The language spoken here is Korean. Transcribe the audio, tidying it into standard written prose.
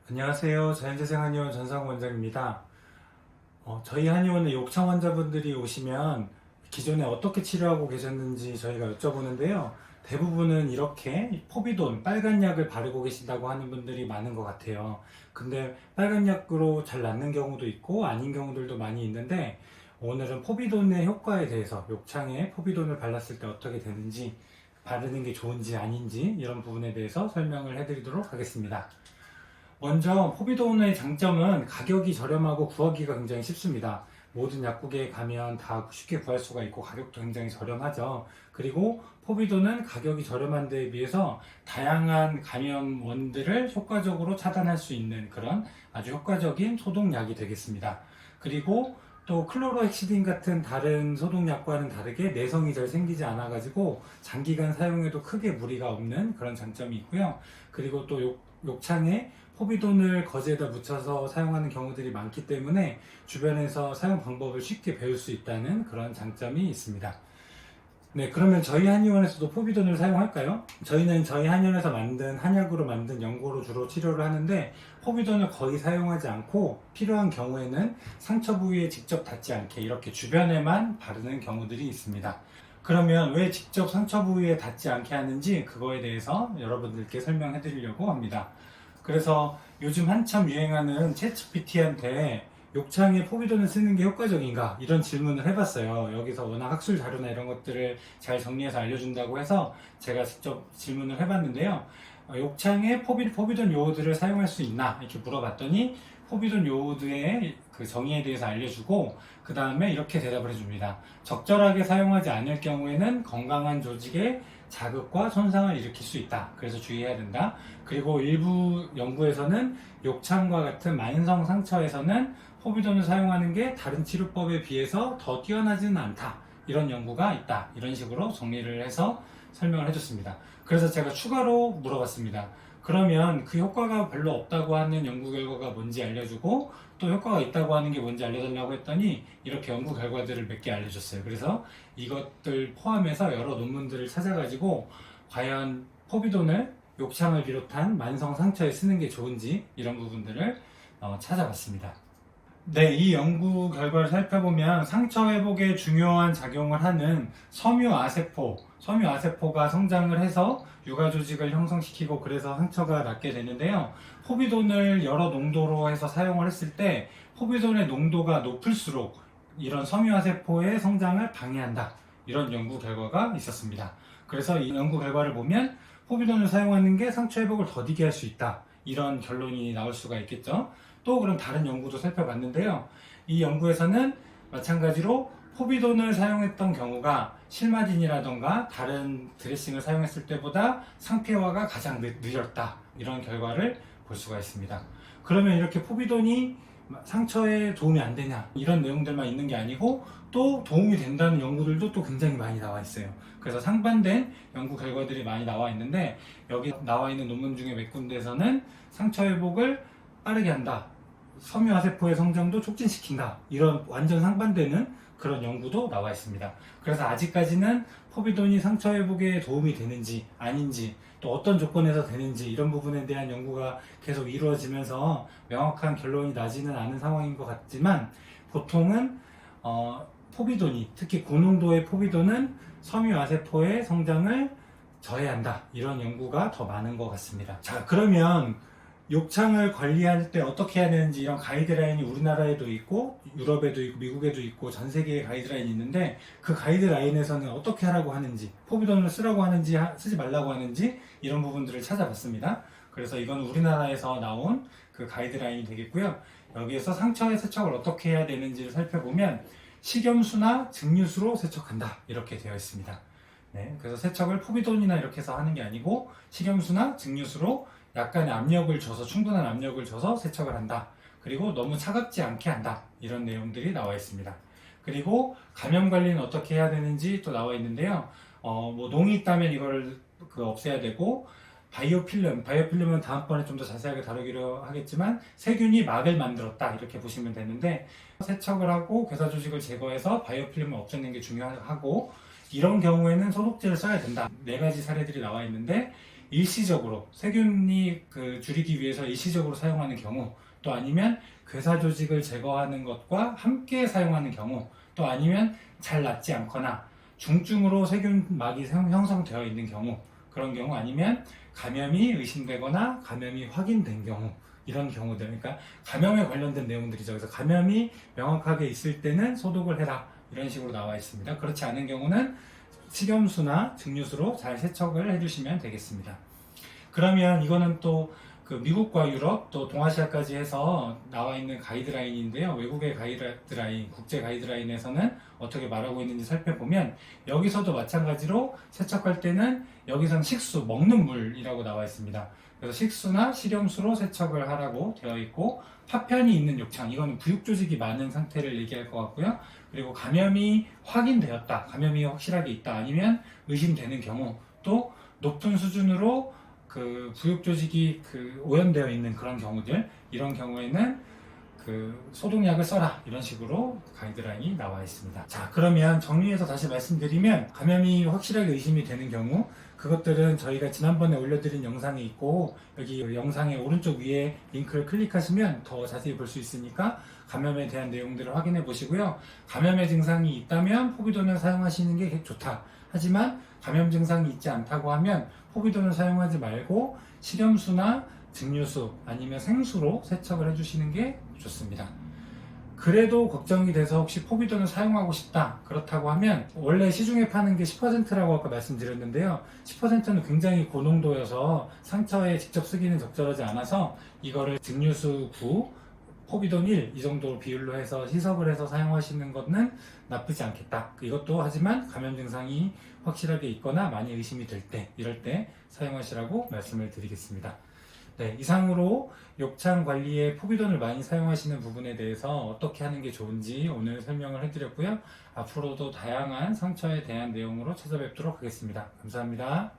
안녕하세요. 자연재생 한의원 전상우 원장입니다. 저희 한의원에 욕창 환자분들이 오시면 기존에 어떻게 치료하고 계셨는지 저희가 여쭤보는데요. 대부분은 이렇게 포비돈, 빨간 약을 바르고 계신다고 하는 분들이 많은 것 같아요. 근데 빨간 약으로 잘 낫는 경우도 있고 아닌 경우들도 많이 있는데 오늘은 포비돈의 효과에 대해서 욕창에 포비돈을 발랐을 때 어떻게 되는지 바르는 게 좋은지 아닌지 이런 부분에 대해서 설명을 해드리도록 하겠습니다. 먼저 포비돈의 장점은 가격이 저렴하고 구하기가 굉장히 쉽습니다. 모든 약국에 가면 다 쉽게 구할 수가 있고 가격도 굉장히 저렴하죠. 그리고 포비돈은 가격이 저렴한 데에 비해서 다양한 감염원들을 효과적으로 차단할 수 있는 그런 아주 효과적인 소독약이 되겠습니다. 그리고 또 클로로헥시딘 같은 다른 소독약과는 다르게 내성이 잘 생기지 않아 가지고 장기간 사용해도 크게 무리가 없는 그런 장점이 있고요. 그리고 또 욕창에 포비돈을 거즈에다 묻혀서 사용하는 경우들이 많기 때문에 주변에서 사용 방법을 쉽게 배울 수 있다는 그런 장점이 있습니다. 네, 그러면 저희 한의원에서도 포비돈을 사용할까요? 저희는 저희 한의원에서 만든 한약으로 만든 연고로 주로 치료를 하는데 포비돈을 거의 사용하지 않고 필요한 경우에는 상처 부위에 직접 닿지 않게 이렇게 주변에만 바르는 경우들이 있습니다. 그러면 왜 직접 상처 부위에 닿지 않게 하는지 그거에 대해서 여러분들께 설명해 드리려고 합니다. 그래서 요즘 한참 유행하는 챗GPT한테 욕창에 포비돈을 쓰는 게 효과적인가? 이런 질문을 해봤어요. 여기서 워낙 학술 자료나 이런 것들을 잘 정리해서 알려준다고 해서 제가 직접 질문을 해봤는데요. 욕창에 포비돈 요오드를 사용할 수 있나? 이렇게 물어봤더니 포비돈 요오드의 그 정의에 대해서 알려주고 그 다음에 이렇게 대답을 해줍니다. 적절하게 사용하지 않을 경우에는 건강한 조직에 자극과 손상을 일으킬 수 있다. 그래서 주의해야 된다. 그리고 일부 연구에서는 욕창과 같은 만성 상처에서는 포비돈을 사용하는 게 다른 치료법에 비해서 더 뛰어나지는 않다. 이런 연구가 있다. 이런 식으로 정리를 해서 설명을 해줬습니다. 그래서 제가 추가로 물어봤습니다. 그러면 그 효과가 별로 없다고 하는 연구 결과가 뭔지 알려주고 또 효과가 있다고 하는 게 뭔지 알려달라고 했더니 이렇게 연구 결과들을 몇 개 알려줬어요. 그래서 이것들 포함해서 여러 논문들을 찾아가지고 과연 포비돈을 욕창을 비롯한 만성 상처에 쓰는 게 좋은지 이런 부분들을 찾아봤습니다. 네, 이 연구 결과를 살펴보면 상처 회복에 중요한 작용을 하는 섬유아세포가 성장을 해서 유가 조직을 형성시키고 그래서 상처가 낫게 되는데요. 포비돈을 여러 농도로 해서 사용을 했을 때 포비돈의 농도가 높을수록 이런 섬유아세포의 성장을 방해한다. 이런 연구 결과가 있었습니다. 그래서 이 연구 결과를 보면 포비돈을 사용하는 게 상처 회복을 더디게 할 수 있다. 이런 결론이 나올 수가 있겠죠. 또 그럼 다른 연구도 살펴봤는데요. 이 연구에서는 마찬가지로 포비돈을 사용했던 경우가 실마딘이라던가 다른 드레싱을 사용했을 때보다 상태화가 가장 느렸다. 이런 결과를 볼 수가 있습니다. 그러면 이렇게 포비돈이 상처에 도움이 안 되냐 이런 내용들만 있는 게 아니고 또 도움이 된다는 연구들도 또 굉장히 많이 나와 있어요. 그래서 상반된 연구 결과들이 많이 나와 있는데 여기 나와 있는 논문 중에 몇 군데에서는 상처 회복을 빠르게 한다. 섬유화세포의 성장도 촉진시킨다. 이런 완전 상반되는 그런 연구도 나와 있습니다. 그래서 아직까지는 포비돈이 상처 회복에 도움이 되는지 아닌지 또 어떤 조건에서 되는지 이런 부분에 대한 연구가 계속 이루어지면서 명확한 결론이 나지는 않은 상황인 것 같지만 보통은 포비돈이 특히 고농도의 포비돈은 섬유화세포의 성장을 저해한다. 이런 연구가 더 많은 것 같습니다. 자, 그러면 욕창을 관리할 때 어떻게 해야 되는지 이런 가이드라인이 우리나라에도 있고 유럽에도 있고 미국에도 있고 전 세계에 가이드라인이 있는데 그 가이드라인에서는 어떻게 하라고 하는지 포비돈을 쓰라고 하는지 쓰지 말라고 하는지 이런 부분들을 찾아봤습니다. 그래서 이건 우리나라에서 나온 그 가이드라인이 되겠고요. 여기에서 상처의 세척을 어떻게 해야 되는지를 살펴보면 식염수나 증류수로 세척한다 이렇게 되어 있습니다. 네, 그래서 세척을 포비돈이나 이렇게 해서 하는 게 아니고 식염수나 증류수로 약간의 압력을 줘서 충분한 압력을 줘서 세척을 한다. 그리고 너무 차갑지 않게 한다. 이런 내용들이 나와 있습니다. 그리고 감염 관리는 어떻게 해야 되는지 또 나와 있는데요. 뭐 농이 있다면 이걸 없애야 되고 바이오필름은 다음번에 좀 더 자세하게 다루기로 하겠지만 세균이 막을 만들었다 이렇게 보시면 되는데 세척을 하고 괴사 조직을 제거해서 바이오필름을 없애는 게 중요하고 이런 경우에는 소독제를 써야 된다. 4가지 사례들이 나와 있는데 일시적으로 세균이 줄이기 위해서 일시적으로 사용하는 경우, 또 아니면 괴사 조직을 제거하는 것과 함께 사용하는 경우, 또 아니면 잘 낫지 않거나 중증으로 세균막이 형성되어 있는 경우, 그런 경우, 아니면 감염이 의심되거나 감염이 확인된 경우, 이런 경우들, 그러니까 감염에 관련된 내용들이죠. 그래서 감염이 명확하게 있을 때는 소독을 해라, 이런 식으로 나와 있습니다. 그렇지 않은 경우는 식염수나 증류수로 잘 세척을 해주시면 되겠습니다. 그러면 이거는 또 미국과 유럽 또 동아시아까지 해서 나와 있는 가이드라인인데요. 외국의 가이드라인, 국제 가이드라인에서는 어떻게 말하고 있는지 살펴보면, 여기서도 마찬가지로 세척할 때는 여기선 식수, 먹는 물이라고 나와 있습니다. 그래서 식수나 식염수로 세척을 하라고 되어 있고, 파편이 있는 욕창, 이거는 부육 조직이 많은 상태를 얘기할 것 같고요. 그리고 감염이 확인되었다, 감염이 확실하게 있다, 아니면 의심되는 경우, 또 높은 수준으로 부육 조직이 오염되어 있는 그런 경우들, 이런 경우에는 소독약을 써라, 이런 식으로 가이드라인이 나와 있습니다. 자, 그러면 정리해서 다시 말씀드리면, 감염이 확실하게 의심이 되는 경우, 그것들은 저희가 지난번에 올려드린 영상이 있고, 여기 영상의 오른쪽 위에 링크를 클릭하시면 더 자세히 볼 수 있으니까 감염에 대한 내용들을 확인해 보시고요. 감염의 증상이 있다면 포비돈을 사용하시는 게 좋다. 하지만 감염 증상이 있지 않다고 하면 포비돈을 사용하지 말고 식염수나 증류수 아니면 생수로 세척을 해주시는 게 좋습니다. 그래도 걱정이 돼서 혹시 포비돈을 사용하고 싶다, 그렇다고 하면 원래 시중에 파는 게 10%라고 아까 말씀드렸는데요. 10%는 굉장히 고농도여서 상처에 직접 쓰기는 적절하지 않아서 이거를 증류수 9, 포비돈 1, 이 정도 비율로 해서 희석을 해서 사용하시는 것은 나쁘지 않겠다. 이것도 하지만 감염 증상이 확실하게 있거나 많이 의심이 될 때, 이럴 때 사용하시라고 말씀을 드리겠습니다. 네, 이상으로 욕창 관리에 포비돈을 많이 사용하시는 부분에 대해서 어떻게 하는 게 좋은지 오늘 설명을 해드렸고요. 앞으로도 다양한 상처에 대한 내용으로 찾아뵙도록 하겠습니다. 감사합니다.